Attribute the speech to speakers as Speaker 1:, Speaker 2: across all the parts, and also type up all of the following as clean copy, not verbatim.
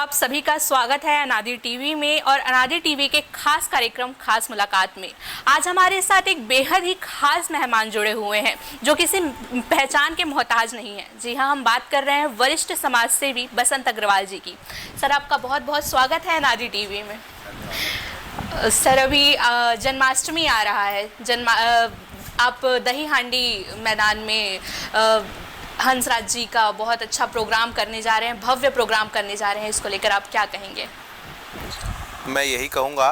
Speaker 1: आप सभी का स्वागत है अनादि टीवी में और अनादि टीवी के खास कार्यक्रम खास मुलाकात में। आज हमारे साथ एक बेहद ही खास मेहमान जुड़े हुए हैं जो किसी पहचान के मोहताज नहीं है। जी हाँ, हम बात कर रहे हैं वरिष्ठ समाज सेवी बसंत अग्रवाल जी की। सर, आपका बहुत बहुत स्वागत है अनादि टीवी में। सर, अभी जन्माष्टमी आ रहा है। आप दही हांडी मैदान में हंसराज जी का बहुत अच्छा प्रोग्राम करने जा रहे हैं, भव्य प्रोग्राम करने जा रहे हैं। इसको लेकर आप क्या कहेंगे?
Speaker 2: मैं यही कहूँगा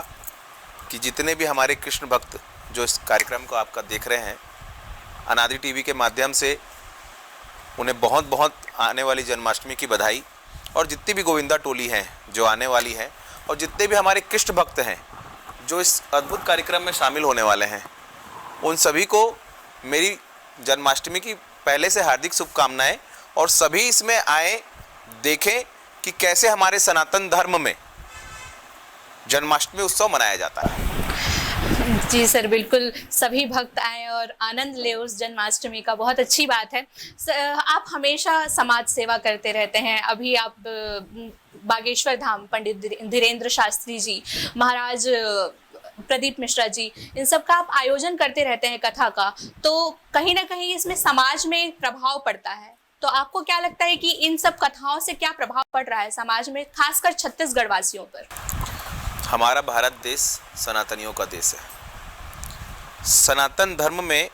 Speaker 2: कि जितने भी हमारे कृष्ण भक्त जो इस कार्यक्रम को आपका देख रहे हैं अनादि टीवी के माध्यम से, उन्हें बहुत बहुत आने वाली जन्माष्टमी की बधाई। और जितनी भी गोविंदा टोली हैं जो आने वाली हैं और जितने भी हमारे कृष्ण भक्त हैं जो इस अद्भुत कार्यक्रम में शामिल होने वाले हैं, उन सभी को मेरी जन्माष्टमी की पहले से हार्दिक शुभकामनाएं। और सभी इसमें आए, देखें कि कैसे हमारे सनातन धर्म में जन्माष्टमी उत्सव मनाया जाता है।
Speaker 1: जी सर, बिल्कुल सभी भक्त आए और आनंद ले उस जन्माष्टमी का, बहुत अच्छी बात है। आप हमेशा समाज सेवा करते रहते हैं। अभी आप बागेश्वर धाम पंडित धीरेन्द्र शास्त्री जी, महाराज प्रदीप मिश्रा जी, इन सब का आप आयोजन करते रहते हैं कथा का, तो कहीं ना कहीं इसमें समाज में प्रभाव पड़ता है। तो आपको क्या लगता है कि इन सब कथाओं से क्या प्रभाव पड़ रहा है समाज में, खासकर छत्तीसगढ़ वासियों पर?
Speaker 2: हमारा भारत देश सनातनियों का देश है। सनातन धर्म में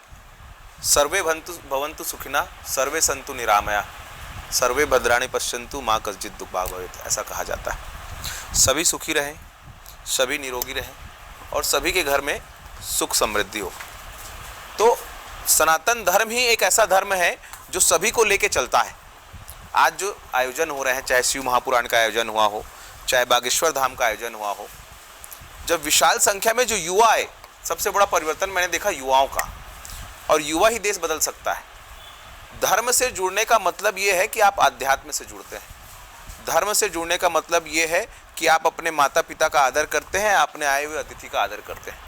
Speaker 2: सर्वे भवन्तु सुखिना, सर्वे सन्तु निरामया, सर्वे भद्राणि पश्यन्तु माँ कश्चित् दुःख भाग् भवेत्, ऐसा कहा जाता है। सभी सुखी रहें, सभी निरोगी रहें और सभी के घर में सुख समृद्धि हो। तो सनातन धर्म ही एक ऐसा धर्म है जो सभी को लेके चलता है। आज जो आयोजन हो रहे हैं, चाहे शिव महापुराण का आयोजन हुआ हो, चाहे बागेश्वर धाम का आयोजन हुआ हो, जब विशाल संख्या में जो युवा आए, सबसे बड़ा परिवर्तन मैंने देखा युवाओं का। और युवा ही देश बदल सकता है। धर्म से जुड़ने का मतलब ये है कि आप आध्यात्म से जुड़ते हैं। धर्म से जुड़ने का मतलब ये है कि आप अपने माता पिता का आदर करते हैं, अपने आए हुए अतिथि का आदर करते हैं,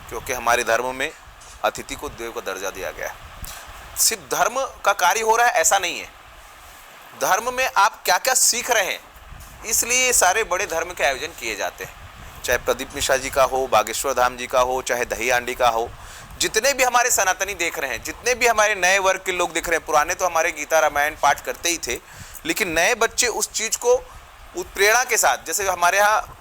Speaker 2: क्योंकि हमारे धर्म में अतिथि को देव का दर्जा दिया गया है। सिर्फ धर्म का कार्य हो रहा है ऐसा नहीं है, धर्म में आप क्या क्या सीख रहे हैं, इसलिए ये सारे बड़े धर्म के आयोजन किए जाते हैं। चाहे प्रदीप मिश्रा जी का हो, बागेश्वर धाम जी का हो, चाहे दही हांडी का हो, जितने भी हमारे सनातनी देख रहे हैं, जितने भी हमारे नए वर्ग के लोग देख रहे हैं, पुराने तो हमारे गीता रामायण पाठ करते ही थे, लेकिन नए बच्चे उस चीज़ को उत्प्रेरणा के साथ, जैसे हमारे यहाँ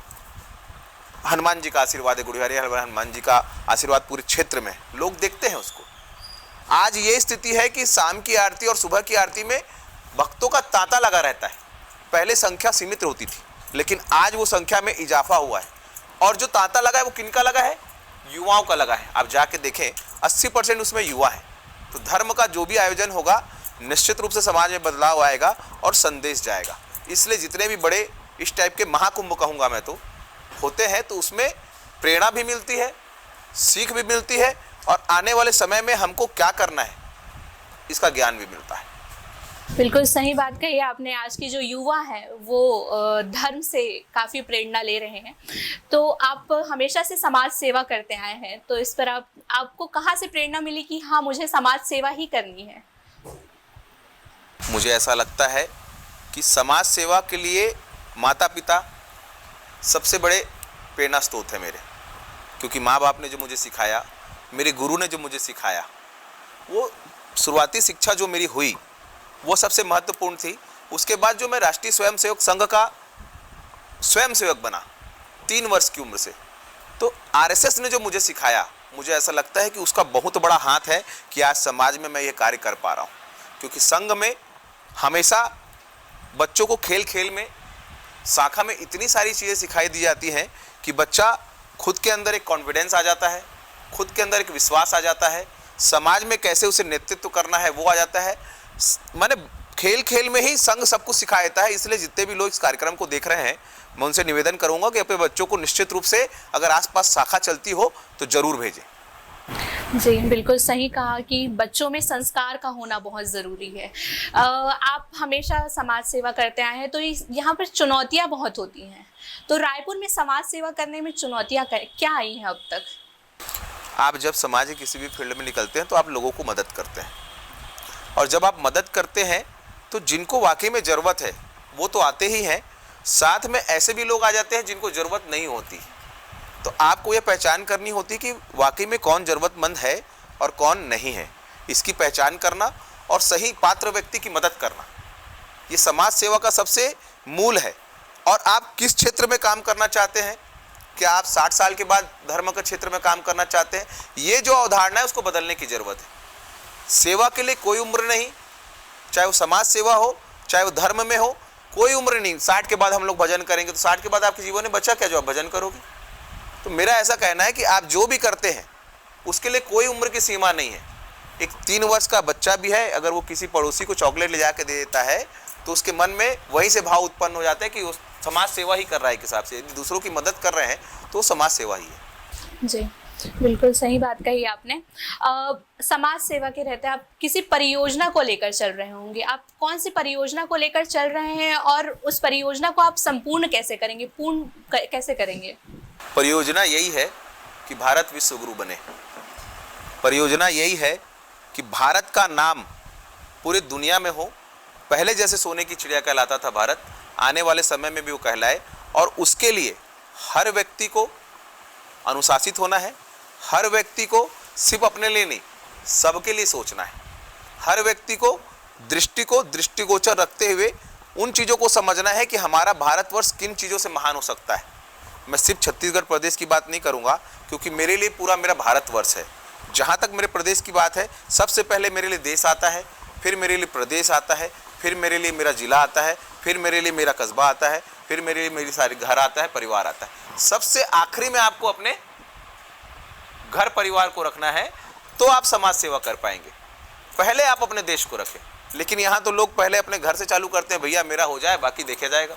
Speaker 2: हनुमान जी का आशीर्वाद है, गुड़ियारी हनुमान जी का आशीर्वाद पूरे क्षेत्र में लोग देखते हैं उसको। आज ये स्थिति है कि शाम की आरती और सुबह की आरती में भक्तों का तांता लगा रहता है। पहले संख्या सीमित होती थी, लेकिन आज वो संख्या में इजाफा हुआ है। और जो तांता लगा है वो किनका लगा है? युवाओं का लगा है। आप जाके देखें 80% उसमें युवा है। तो धर्म का जो भी आयोजन होगा, निश्चित रूप से समाज में बदलाव आएगा और संदेश जाएगा। इसलिए जितने भी बड़े इस टाइप के महाकुंभ कहूँगा मैं तो होते हैं, तो उसमें प्रेरणा भी मिलती है, सीख भी मिलती है और आने वाले समय में हमको क्या करना है इसका ज्ञान भी मिलता है।
Speaker 1: बिल्कुल सही बात कही आपने। आज की जो युवा है वो धर्म से काफ़ी प्रेरणा ले रहे हैं। तो आप हमेशा से समाज सेवा करते आए हैं, तो इस पर आपको कहाँ से प्रेरणा मिली कि हाँ, मुझे समाज सेवा ही करनी है?
Speaker 2: मुझे ऐसा लगता है कि समाज सेवा के लिए माता पिता सबसे बड़े प्रेरणा स्रोत है मेरे, क्योंकि माँ बाप ने जो मुझे सिखाया, मेरे गुरु ने जो मुझे सिखाया, वो शुरुआती शिक्षा जो मेरी हुई वो सबसे महत्वपूर्ण थी। उसके बाद जो मैं राष्ट्रीय स्वयंसेवक संघ का स्वयंसेवक बना 3 वर्ष की उम्र से, तो आरएसएस ने जो मुझे सिखाया, मुझे ऐसा लगता है कि उसका बहुत बड़ा हाथ है कि आज समाज में मैं ये कार्य कर पा रहा हूँ। क्योंकि संघ में हमेशा बच्चों को खेल खेल में, शाखा में इतनी सारी चीज़ें सिखाई दी जाती हैं कि बच्चा खुद के अंदर एक कॉन्फिडेंस आ जाता है, खुद के अंदर एक विश्वास आ जाता है, समाज में कैसे उसे नेतृत्व करना है वो आ जाता है। मैंने खेल खेल में ही संघ सब कुछ सिखा देता है। इसलिए जितने भी लोग इस कार्यक्रम को देख रहे हैं, मैं उनसे निवेदन करूंगा कि अपने बच्चों को निश्चित रूप से अगर आसपास शाखा चलती हो तो जरूर भेजें।
Speaker 1: जी, बिल्कुल सही कहा कि बच्चों में संस्कार का होना बहुत ज़रूरी है। आप हमेशा समाज सेवा करते आए हैं, तो यहाँ पर चुनौतियाँ बहुत होती हैं। तो रायपुर में समाज सेवा करने में चुनौतियाँ क्या आई हैं अब तक?
Speaker 2: आप जब समाज के किसी भी फील्ड में निकलते हैं तो आप लोगों को मदद करते हैं, और जब आप मदद करते हैं तो जिनको वाकई में ज़रूरत है वो तो आते ही हैं, साथ में ऐसे भी लोग आ जाते हैं जिनको ज़रूरत नहीं होती। तो आपको ये पहचान करनी होती कि वाकई में कौन ज़रूरतमंद है और कौन नहीं है, इसकी पहचान करना और सही पात्र व्यक्ति की मदद करना, ये समाज सेवा का सबसे मूल है। और आप किस क्षेत्र में काम करना चाहते हैं, क्या आप 60 साल के बाद धर्म के क्षेत्र में काम करना चाहते हैं, ये जो अवधारणा है उसको बदलने की ज़रूरत है। सेवा के लिए कोई उम्र नहीं, चाहे वो समाज सेवा हो, चाहे वो धर्म में हो, कोई उम्र नहीं। 60 के बाद हम लोग भजन करेंगे तो 60 के बाद आपके जीवन में बचा क्या जो आप भजन करोगे। तो मेरा ऐसा कहना है कि आप जो भी करते हैं उसके लिए कोई उम्र की सीमा नहीं है। एक 3 वर्ष का बच्चा भी है, अगर वो किसी पड़ोसी को चॉकलेट ले जाकर दे देता है तो उसके मन में वहीं से भाव उत्पन्न हो जाता है कि वो समाज सेवा ही कर रहा है। एक हिसाब से यदि दूसरों की मदद कर रहे हैं तो समाज सेवा ही है।
Speaker 1: जी, बिल्कुल सही बात कही आपने। समाज सेवा के रहते आप किसी परियोजना को लेकर चल रहे होंगे, आप कौन सी परियोजना को लेकर चल रहे हैं और उस परियोजना को आप संपूर्ण कैसे करेंगे, पूर्ण कैसे करेंगे?
Speaker 2: परियोजना यही है कि भारत विश्व गुरु बने। परियोजना यही है कि भारत का नाम पूरी दुनिया में हो। पहले जैसे सोने की चिड़िया कहलाता था भारत, आने वाले समय में भी वो कहलाए। और उसके लिए हर व्यक्ति को अनुशासित होना है। हर व्यक्ति को सिर्फ अपने लिए नहीं, सबके लिए सोचना है। हर व्यक्ति को दृष्टिगोचर रखते हुए उन चीज़ों को समझना है कि हमारा भारतवर्ष किन चीज़ों से महान हो सकता है। मैं सिर्फ छत्तीसगढ़ प्रदेश की बात नहीं करूँगा, क्योंकि मेरे लिए पूरा मेरा भारतवर्ष है। जहाँ तक मेरे प्रदेश की बात है, सबसे पहले मेरे लिए देश आता है, फिर मेरे लिए प्रदेश आता है, फिर मेरे लिए मेरा जिला आता है, फिर मेरे लिए मेरा कस्बा आता है, फिर मेरे लिए मेरी सारी घर आता है, परिवार आता है। सबसे आखिरी में आपको अपने घर परिवार को रखना है, तो आप समाज सेवा कर पाएंगे। पहले आप अपने देश को रखें। लेकिन यहाँ तो लोग पहले अपने घर से चालू करते हैं, भैया मेरा हो जाए बाकी देखा जाएगा।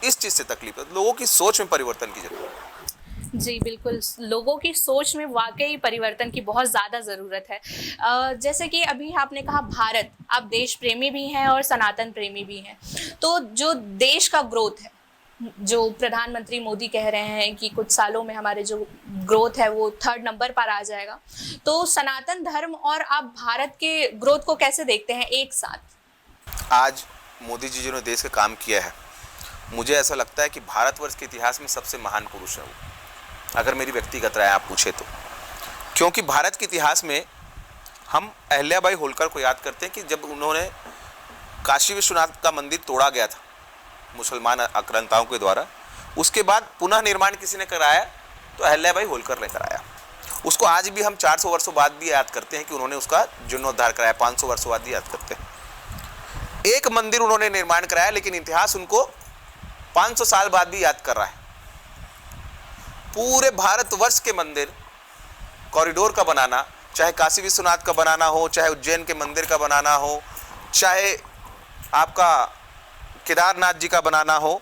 Speaker 2: इस चीज़ से तकलीफ है। लोगों की सोच में परिवर्तन की जरूरत है।
Speaker 1: जी बिल्कुल, लोगों की सोच में वाकई परिवर्तन की बहुत ज़्यादा ज़रूरत है। जैसे कि अभी आपने कहा भारत, आप देश प्रेमी भी हैं और सनातन प्रेमी भी हैं। तो जो देश का ग्रोथ है, जो प्रधानमंत्री मोदी कह रहे हैं कि कुछ सालों में हमारे जो ग्रोथ है वो 3rd नंबर पर आ जाएगा, तो सनातन धर्म और आप भारत के ग्रोथ को कैसे देखते हैं एक साथ?
Speaker 2: आज मोदी जी जिन्होंने देश का काम किया है, मुझे ऐसा लगता है कि भारतवर्ष के इतिहास में सबसे महान पुरुष है वो, अगर मेरी व्यक्तिगत राय आप पूछे तो। क्योंकि भारत के इतिहास में हम अहिल्याबाई होलकर को याद करते हैं कि जब उन्होंने काशी विश्वनाथ का मंदिर तोड़ा गया था मुसलमान आक्रांताओं के द्वारा, उसके बाद पुनः निर्माण किसी ने कराया तो अहिल्याबाई होलकर ने कराया। उसको आज भी हम 400 वर्षों बाद भी याद करते हैं कि उन्होंने उसका जीर्णोद्धार कराया, 500 वर्षों बाद भी याद करते हैं। एक मंदिर उन्होंने निर्माण कराया, लेकिन इतिहास उनको 500 साल बाद भी याद कर रहा है। पूरे भारतवर्ष के मंदिर कॉरिडोर का बनाना, चाहे काशी विश्वनाथ का बनाना हो, चाहे उज्जैन के मंदिर का बनाना हो, चाहे आपका केदारनाथ जी का बनाना हो,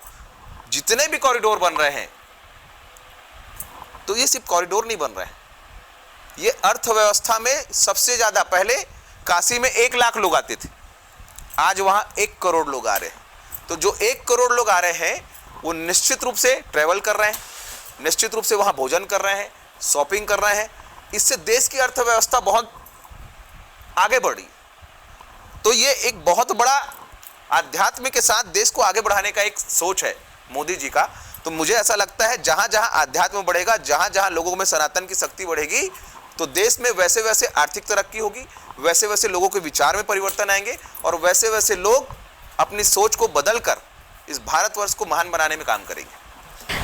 Speaker 2: जितने भी कॉरिडोर बन रहे हैं, तो ये सिर्फ कॉरिडोर नहीं बन रहे हैं, ये अर्थव्यवस्था में सबसे ज़्यादा। पहले काशी में 1 लाख लोग आते थे, आज वहाँ 1 करोड़ लोग आ रहे हैं। तो जो 1 करोड़ लोग आ रहे हैं वो निश्चित रूप से ट्रैवल कर रहे हैं, निश्चित रूप से वहाँ भोजन कर रहे हैं, शॉपिंग कर रहे हैं। इससे देश की अर्थव्यवस्था बहुत आगे बढ़ी। तो ये एक बहुत बड़ा आध्यात्म के साथ देश को आगे बढ़ाने का एक सोच है मोदी जी का। तो मुझे ऐसा लगता है जहाँ जहाँ आध्यात्म बढ़ेगा, जहाँ जहाँ लोगों में सनातन की शक्ति बढ़ेगी, तो देश में वैसे वैसे आर्थिक तरक्की होगी, वैसे वैसे लोगों के विचार में परिवर्तन आएंगे और वैसे वैसे लोग अपनी सोच को बदलकर इस भारतवर्ष को महान बनाने में काम करेंगे।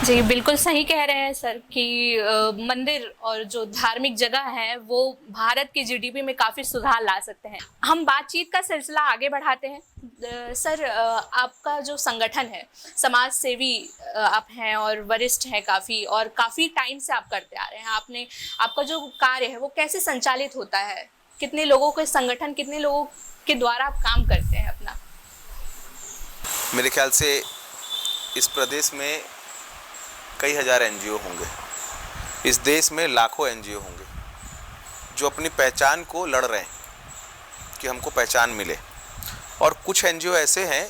Speaker 1: जी बिल्कुल सही कह रहे हैं सर कि मंदिर और जो धार्मिक जगह है वो भारत की जीडीपी में काफ़ी सुधार ला सकते हैं। हम बातचीत का सिलसिला आगे बढ़ाते हैं। सर, आपका जो संगठन है, समाज सेवी आप हैं और वरिष्ठ हैं काफ़ी, और काफ़ी टाइम से आप करते आ रहे हैं। आपका जो कार्य है वो कैसे संचालित होता है? कितने लोगों के संगठन, कितने लोगों के द्वारा आप काम करते हैं अपना?
Speaker 2: मेरे ख्याल से इस प्रदेश में कई हज़ार एनजीओ होंगे, इस देश में लाखों एनजीओ होंगे जो अपनी पहचान को लड़ रहे हैं कि हमको पहचान मिले। और कुछ एनजीओ ऐसे हैं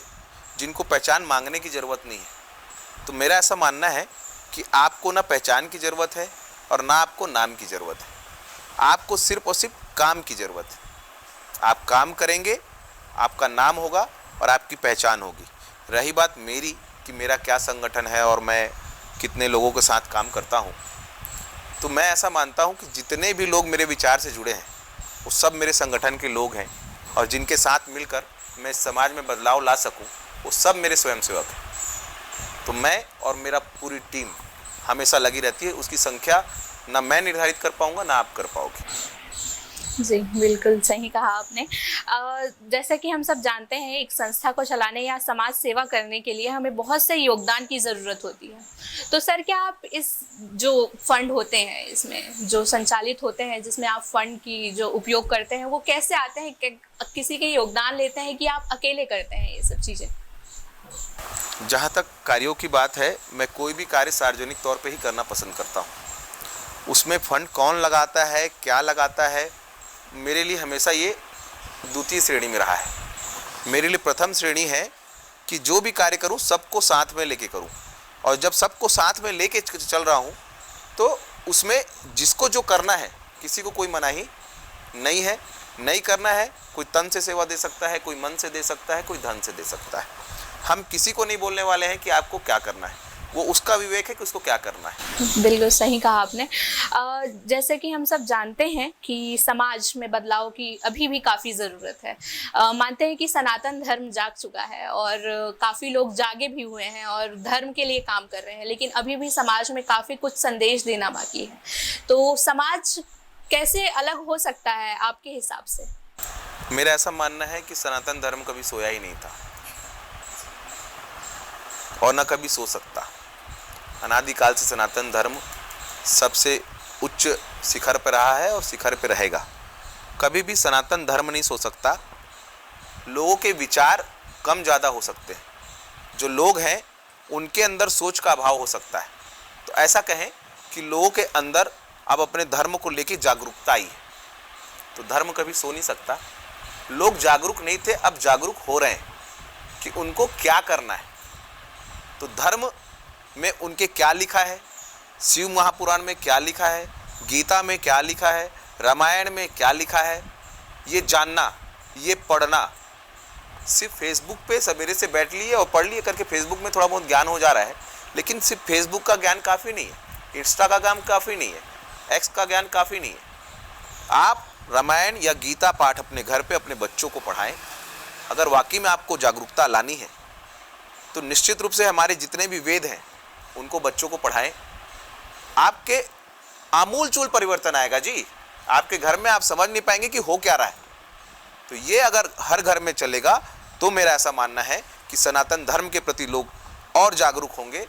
Speaker 2: जिनको पहचान मांगने की ज़रूरत नहीं है। तो मेरा ऐसा मानना है कि आपको ना पहचान की ज़रूरत है और ना आपको नाम की ज़रूरत है, आपको सिर्फ और सिर्फ काम की ज़रूरत है। आप काम करेंगे, आपका नाम होगा और आपकी पहचान होगी। रही बात मेरी कि मेरा क्या संगठन है और मैं कितने लोगों के साथ काम करता हूँ, तो मैं ऐसा मानता हूँ कि जितने भी लोग मेरे विचार से जुड़े हैं वो सब मेरे संगठन के लोग हैं, और जिनके साथ मिलकर मैं इस समाज में बदलाव ला सकूँ वो सब मेरे स्वयंसेवक हैं। तो मैं और मेरा पूरी टीम हमेशा लगी रहती है। उसकी संख्या ना मैं निर्धारित कर पाऊँगा ना आप कर पाओगे।
Speaker 1: जी, बिल्कुल सही कहा आपने। जैसा कि हम सब जानते हैं, एक संस्था को चलाने या समाज सेवा करने के लिए हमें बहुत से योगदान की ज़रूरत होती है। तो सर, क्या आप इस जो फंड होते हैं, इसमें जो संचालित होते हैं, जिसमें आप फंड की जो उपयोग करते हैं, वो कैसे आते हैं? किसी के योगदान लेते हैं कि आप अकेले करते हैं ये सब चीज़ें?
Speaker 2: जहाँ तक कार्यों की बात है, मैं कोई भी कार्य सार्वजनिक तौर पे ही करना पसंद करता हूँ। उसमें फंड कौन लगाता है, क्या लगाता है, मेरे लिए हमेशा ये द्वितीय श्रेणी में रहा है। मेरे लिए प्रथम श्रेणी है कि जो भी कार्य करूं सबको साथ में लेके करूं, और जब सबको साथ में लेके चल रहा हूं तो उसमें जिसको जो करना है, किसी को कोई मनाही नहीं है। नहीं करना है, कोई तन से सेवा दे सकता है, कोई मन से दे सकता है, कोई धन से दे सकता है। हम किसी को नहीं बोलने वाले हैं कि आपको क्या करना है, वो उसका विवेक है कि उसको क्या करना है।
Speaker 1: बिल्कुल सही कहा आपने। जैसे कि हम सब जानते हैं कि समाज में बदलाव की अभी भी काफ़ी ज़रूरत है। मानते हैं कि सनातन धर्म जाग चुका है और काफ़ी लोग जागे भी हुए हैं और धर्म के लिए काम कर रहे हैं, लेकिन अभी भी समाज में काफ़ी कुछ संदेश देना बाकी है। तो समाज कैसे अलग हो सकता है आपके हिसाब से?
Speaker 2: मेरा ऐसा मानना है कि सनातन धर्म कभी सोया ही नहीं था और न कभी सो सकता। अनादिकाल से सनातन धर्म सबसे उच्च शिखर पर रहा है और शिखर पर रहेगा। कभी भी सनातन धर्म नहीं सो सकता। लोगों के विचार कम ज़्यादा हो सकते हैं, जो लोग हैं उनके अंदर सोच का अभाव हो सकता है। तो ऐसा कहें कि लोगों के अंदर अब अपने धर्म को लेकर जागरूकता आई है, तो धर्म कभी सो नहीं सकता। लोग जागरूक नहीं थे, अब जागरूक हो रहे हैं कि उनको क्या करना है। तो धर्म में उनके क्या लिखा है, शिव महापुराण में क्या लिखा है, गीता में क्या लिखा है, रामायण में क्या लिखा है, ये जानना, ये पढ़ना। सिर्फ फेसबुक पे सवेरे से बैठ लिए और पढ़ लिए करके फेसबुक में थोड़ा बहुत ज्ञान हो जा रहा है, लेकिन सिर्फ फेसबुक का ज्ञान काफ़ी नहीं है, इंस्टा का ज्ञान काफ़ी नहीं है, एक्स का ज्ञान काफ़ी नहीं है। आप रामायण या गीता पाठ अपने घर पे अपने बच्चों को पढ़ाएं। अगर वाकई में आपको जागरूकता लानी है तो निश्चित रूप से हमारे जितने भी वेद हैं उनको बच्चों को पढ़ाएं। आपके आमूल चूल परिवर्तन आएगा जी। आपके घर में आप समझ नहीं पाएंगे कि हो क्या रहा है। तो ये अगर हर घर में चलेगा तो मेरा ऐसा मानना है कि सनातन धर्म के प्रति लोग और जागरूक होंगे।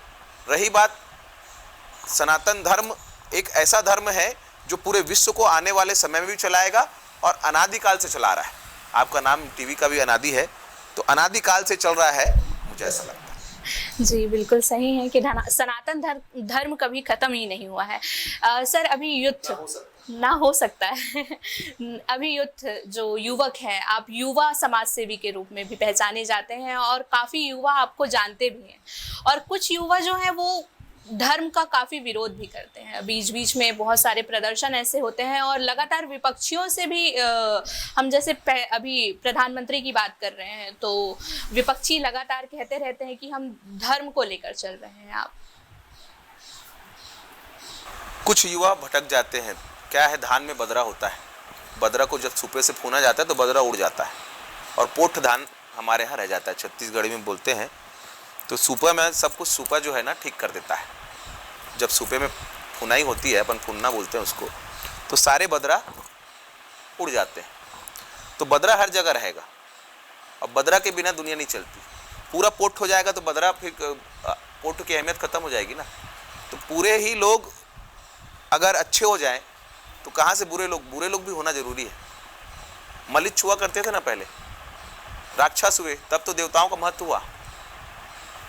Speaker 2: रही बात, सनातन धर्म एक ऐसा धर्म है जो पूरे विश्व को आने वाले समय में भी चलाएगा और अनादिकाल से चला रहा है। आपका नाम टीवी का भी अनादि है, तो अनादिकाल से चल रहा है, मुझे ऐसा लगता है।
Speaker 1: जी, बिल्कुल सही है कि सनातन धर्म कभी ख़त्म ही नहीं हुआ है। सर, अभी युद्ध ना हो सकता है अभी युद्ध जो युवक हैं, आप युवा समाज सेवी के रूप में भी पहचाने जाते हैं और काफ़ी युवा आपको जानते भी हैं, और कुछ युवा जो हैं वो धर्म का काफ़ी विरोध भी करते हैं। बीच बीच में बहुत सारे प्रदर्शन ऐसे होते हैं और लगातार विपक्षियों से भी हम जैसे अभी प्रधानमंत्री की बात कर रहे हैं, तो विपक्षी लगातार कहते रहते हैं कि हम धर्म को लेकर चल रहे हैं। आप
Speaker 2: कुछ युवा भटक जाते हैं। क्या है, धान में बदरा होता है, बदरा को जब सुपे से फूना जाता है तो बदरा उड़ जाता है और पोठ धान हमारे यहाँ रह जाता है। छत्तीसगढ़ी में बोलते हैं। तो सुपा में सब कुछ सुपा जो है ना ठीक कर देता है। जब सुपे में फुनाई होती है, अपन फुनना बोलते हैं उसको, तो सारे बदरा उड़ जाते हैं। तो बदरा हर जगह रहेगा। अब बदरा के बिना दुनिया नहीं चलती। पूरा पोठ हो जाएगा तो बदरा, फिर पोठ की अहमियत ख़त्म हो जाएगी ना। तो पूरे ही लोग अगर अच्छे हो जाएं तो कहाँ से बुरे लोग भी होना जरूरी है। मलिच हुआ करते थे ना पहले, राक्षस हुए, तब तो देवताओं का महत्व हुआ।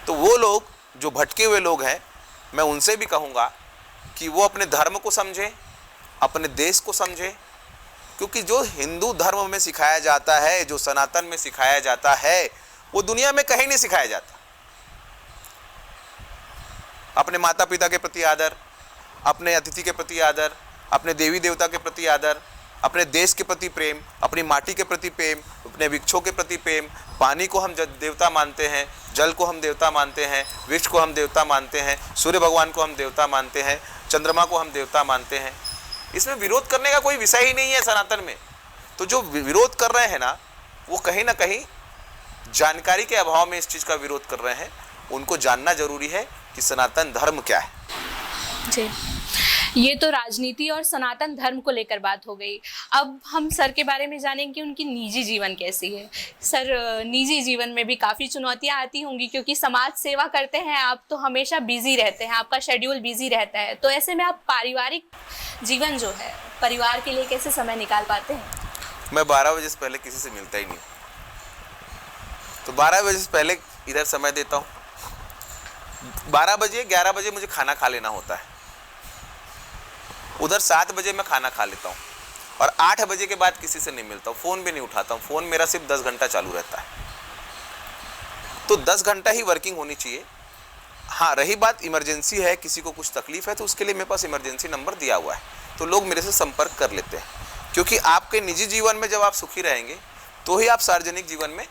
Speaker 2: तो वो लोग जो भटके हुए लोग हैं, मैं उनसे भी कहूँगा कि वो अपने धर्म को समझें, अपने देश को समझें, क्योंकि जो हिंदू धर्म में सिखाया जाता है, जो सनातन में सिखाया जाता है, वो दुनिया में कहीं नहीं सिखाया जाता। अपने माता पिता के प्रति आदर, अपने अतिथि के प्रति आदर, अपने देवी देवता के प्रति आदर, अपने देश के प्रति प्रेम, अपनी माटी के प्रति प्रेम, अपने वृक्षों के प्रति प्रेम, पानी को हम देवता मानते हैं, जल को हम देवता मानते हैं, वृक्ष को हम देवता मानते हैं, सूर्य भगवान को हम देवता मानते हैं, चंद्रमा को हम देवता मानते हैं। इसमें विरोध करने का कोई विषय ही नहीं है सनातन में। तो जो विरोध कर रहे हैं ना, वो कहीं ना कहीं जानकारी के अभाव में इस चीज़ का विरोध कर रहे हैं। उनको जानना जरूरी है कि सनातन धर्म क्या है।
Speaker 1: जी, ये तो राजनीति और सनातन धर्म को लेकर बात हो गई। अब हम सर के बारे में जानेंगे कि उनकी निजी जीवन कैसी है। सर, निजी जीवन में भी काफ़ी चुनौतियां आती होंगी, क्योंकि समाज सेवा करते हैं आप, तो हमेशा बिजी रहते हैं, आपका शेड्यूल बिजी रहता है। तो ऐसे में आप पारिवारिक जीवन जो है, परिवार के लिए कैसे समय निकाल पाते हैं?
Speaker 2: मैं 12 बजे से पहले किसी से मिलता ही नहीं, तो 12 बजे से पहले इधर समय देता हूँ। 12 बजे 11 बजे मुझे खाना खा लेना होता है, उधर 7 बजे मैं खाना खा लेता हूँ, और 8 बजे के बाद किसी से नहीं मिलता हूँ, फ़ोन भी नहीं उठाता हूँ। फ़ोन मेरा सिर्फ 10 घंटा चालू रहता है, तो 10 घंटा ही वर्किंग होनी चाहिए। हाँ, रही बात इमरजेंसी है, किसी को कुछ तकलीफ है, तो उसके लिए मेरे पास इमरजेंसी नंबर दिया हुआ है, तो लोग मेरे से संपर्क कर लेते हैं। क्योंकि आपके निजी जीवन में जब आप सुखी रहेंगे तो ही आप सार्वजनिक जीवन में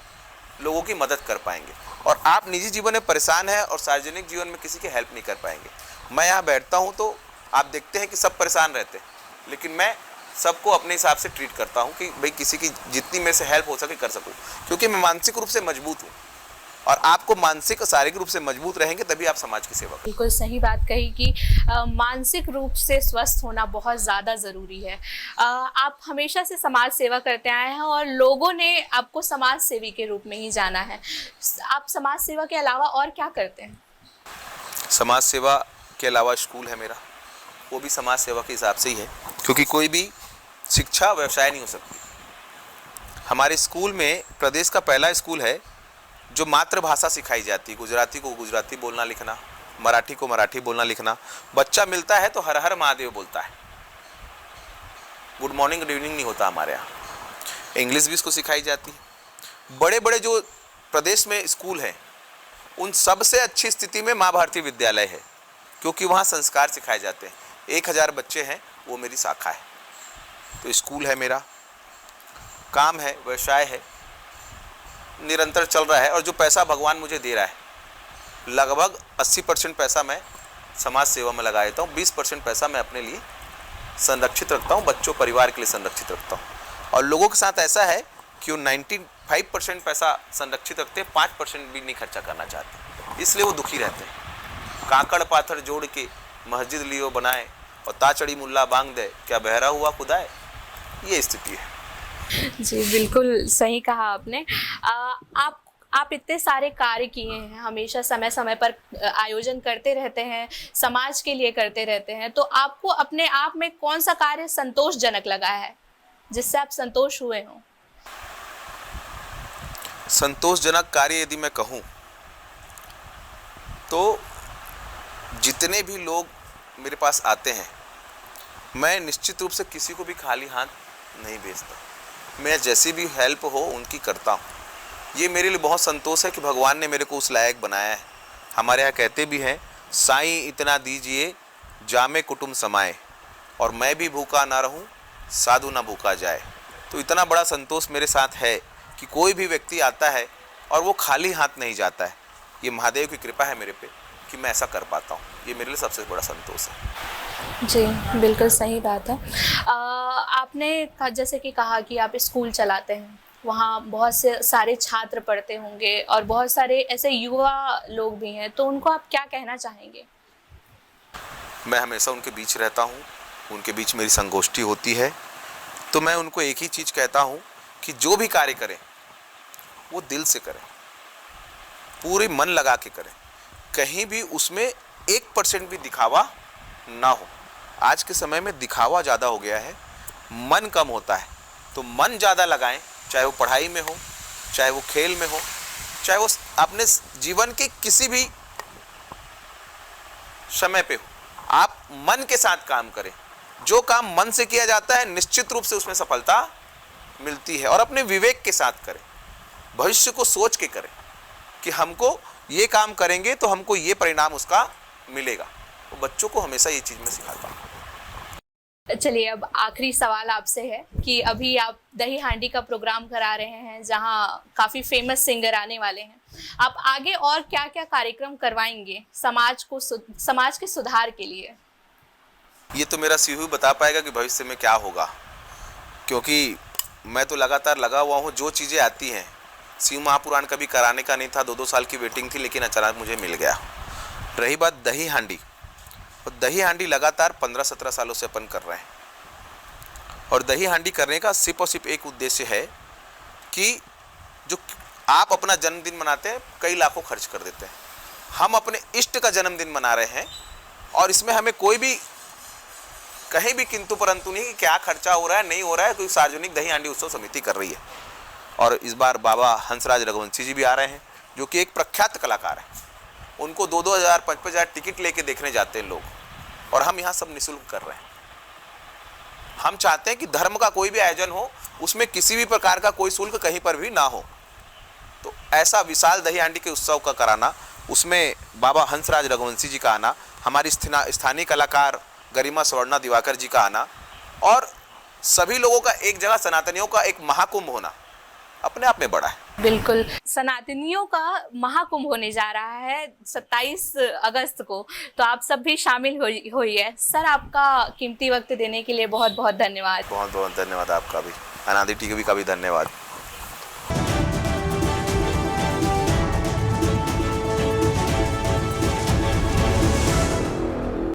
Speaker 2: लोगों की मदद कर पाएंगे। और आप निजी जीवन में परेशान हैं और सार्वजनिक जीवन में किसी की हेल्प नहीं कर पाएंगे। मैं यहाँ बैठता हूँ तो आप देखते हैं कि सब परेशान रहते हैं, लेकिन मैं सबको अपने हिसाब से ट्रीट करता हूँ कि भाई किसी की जितनी मेरे से हेल्प हो सके कर सकूँ, क्योंकि मैं मानसिक रूप से मजबूत हूँ। और आपको मानसिक और शारीरिक रूप से मजबूत रहेंगे तभी आप समाज की सेवा करेंगे।
Speaker 1: बिल्कुल सही बात कही कि मानसिक रूप से स्वस्थ होना बहुत ज़्यादा ज़रूरी है। आप हमेशा से समाज सेवा करते आए हैं और लोगों ने आपको समाज सेवी के रूप में ही जाना है। आप समाज सेवा के अलावा और क्या करते हैं?
Speaker 2: समाज सेवा के अलावा स्कूल है मेरा, वो भी समाज सेवा के हिसाब से ही है, क्योंकि कोई भी शिक्षा व्यवसाय नहीं हो सकती। हमारे स्कूल में प्रदेश का पहला स्कूल है जो मातृभाषा सिखाई जाती है। गुजराती को गुजराती बोलना लिखना, मराठी को मराठी बोलना लिखना। बच्चा मिलता है तो हर हर महादेव बोलता है, गुड मॉर्निंग गुड इवनिंग नहीं होता हमारे यहाँ। इंग्लिश भी इसको सिखाई जाती है। बड़े बड़े जो प्रदेश में स्कूल हैं, उन सबसे अच्छी स्थिति में माँ भारती विद्यालय है, क्योंकि वहाँ संस्कार सिखाए जाते हैं। 1000 बच्चे हैं, वो मेरी शाखा है। तो स्कूल है मेरा, काम है, व्यवसाय है, निरंतर चल रहा है। और जो पैसा भगवान मुझे दे रहा है, लगभग 80% पैसा मैं समाज सेवा में लगा देता हूँ। 20% पैसा मैं अपने लिए संरक्षित रखता हूँ, बच्चों परिवार के लिए संरक्षित रखता हूँ। और लोगों के साथ ऐसा है कि वो 95% पैसा संरक्षित रखते हैं, 5% भी नहीं खर्चा करना चाहते, इसलिए वो दुखी रहते हैं। काकड़ पाथर जोड़ के मस्जिद लियो बनाए, और ताचड़ी मुल्ला बांग दे, क्या बहरा हुआ खुदाए, ये स्थिति है।
Speaker 1: जी, बिल्कुल सही कहा आपने। आप इतने सारे कार्य किए हैं, हमेशा समय समय पर आयोजन करते रहते हैं, समाज के लिए करते रहते हैं, तो आपको अपने आप में कौन सा कार्य संतोषजनक लगा है, जिससे आप संतोष हुए हों?
Speaker 2: संतोषजनक कार्य यदि मैं कहूँ तो जितने भी लोग मेरे पास आते हैं, मैं निश्चित रूप से किसी को भी खाली हाथ नहीं भेजता। मैं जैसी भी हेल्प हो उनकी करता हूँ। ये मेरे लिए बहुत संतोष है कि भगवान ने मेरे को उस लायक बनाया है। हमारे यहाँ कहते भी हैं, साईं इतना दीजिए जामे कुटुंब समाए, और मैं भी भूखा ना रहूँ साधु ना भूखा जाए। तो इतना बड़ा संतोष मेरे साथ है कि कोई भी व्यक्ति आता है और वो खाली हाथ नहीं जाता है। ये महादेव की कृपा है मेरे पे कि मैं ऐसा कर पाता हूँ। ये मेरे लिए सबसे बड़ा संतोष है।
Speaker 1: जी, बिल्कुल सही बात है। आपने जैसे कि कहा कि आप स्कूल चलाते हैं, वहाँ बहुत से सारे छात्र पढ़ते होंगे और बहुत सारे ऐसे युवा लोग भी हैं, तो उनको आप क्या कहना चाहेंगे?
Speaker 2: मैं हमेशा उनके बीच रहता हूँ, उनके बीच मेरी संगोष्ठी होती है, तो मैं उनको एक ही चीज़ कहता हूँ कि जो भी कार्य करें वो दिल से करें, पूरे मन लगा के करें। कहीं भी उसमें 1% भी दिखावा ना हो। आज के समय में दिखावा ज़्यादा हो गया है, मन कम होता है। तो मन ज़्यादा लगाएं, चाहे वो पढ़ाई में हो, चाहे वो खेल में हो, चाहे वो अपने जीवन के किसी भी समय पे हो। आप मन के साथ काम करें। जो काम मन से किया जाता है निश्चित रूप से उसमें सफलता मिलती है। और अपने विवेक के साथ करें, भविष्य को सोच के करें कि हमको ये काम करेंगे तो हमको ये परिणाम उसका मिलेगा। तो बच्चों को हमेशा ये चीज़ मैं सिखाता हूँ।
Speaker 1: चलिए, अब आखिरी सवाल आपसे है कि अभी आप दही हांडी का प्रोग्राम करा रहे हैं जहां काफ़ी फेमस सिंगर आने वाले हैं। आप आगे और क्या क्या कार्यक्रम करवाएंगे समाज के सुधार के लिए?
Speaker 2: ये तो मेरा शिव ही बता पाएगा कि भविष्य में क्या होगा, क्योंकि मैं तो लगातार लगा हुआ हूँ। जो चीज़ें आती हैं, शिव महापुराण कभी कराने का नहीं था, 2-2 साल की वेटिंग थी, लेकिन अचानक मुझे मिल गया। रही बात दही हांडी, और दही हांडी लगातार 15-17 सालों से अपन कर रहे हैं। और दही हांडी करने का सिर्फ और सिर्फ एक उद्देश्य है कि जो आप अपना जन्मदिन मनाते हैं, कई लाखों खर्च कर देते हैं, हम अपने इष्ट का जन्मदिन मना रहे हैं। और इसमें हमें कोई भी कहीं भी किंतु परंतु नहीं कि क्या खर्चा हो रहा है, नहीं हो रहा है। कोई सार्वजनिक दही हांडी उत्सव समिति कर रही है। और इस बार बाबा हंसराज रघुवंशी जी भी आ रहे हैं, जो कि एक प्रख्यात कलाकार हैं। उनको 2-2 हज़ार 5-5 हज़ार टिकट लेके देखने जाते हैं लोग, और हम यहाँ सब निःशुल्क कर रहे हैं। हम चाहते हैं कि धर्म का कोई भी आयोजन हो, उसमें किसी भी प्रकार का कोई शुल्क कहीं पर भी ना हो। तो ऐसा विशाल दही हांडी के उत्सव का कराना, उसमें बाबा हंसराज रघुवंशी जी का आना, हमारी स्थानीय कलाकार गरिमा स्वर्णा दिवाकर जी का आना, और सभी लोगों का एक जगह सनातनियों का एक महाकुंभ होना अपने आप में बड़ा है।
Speaker 1: बिल्कुल, सनातनियों का महाकुंभ होने जा रहा है 27 अगस्त को, तो आप सब भी शामिल होइए। सर, आपका कीमती वक्त देने के लिए बहुत बहुत धन्यवाद।
Speaker 2: बहुत बहुत धन्यवाद आपका भी, अनादि टीवी का भी धन्यवाद।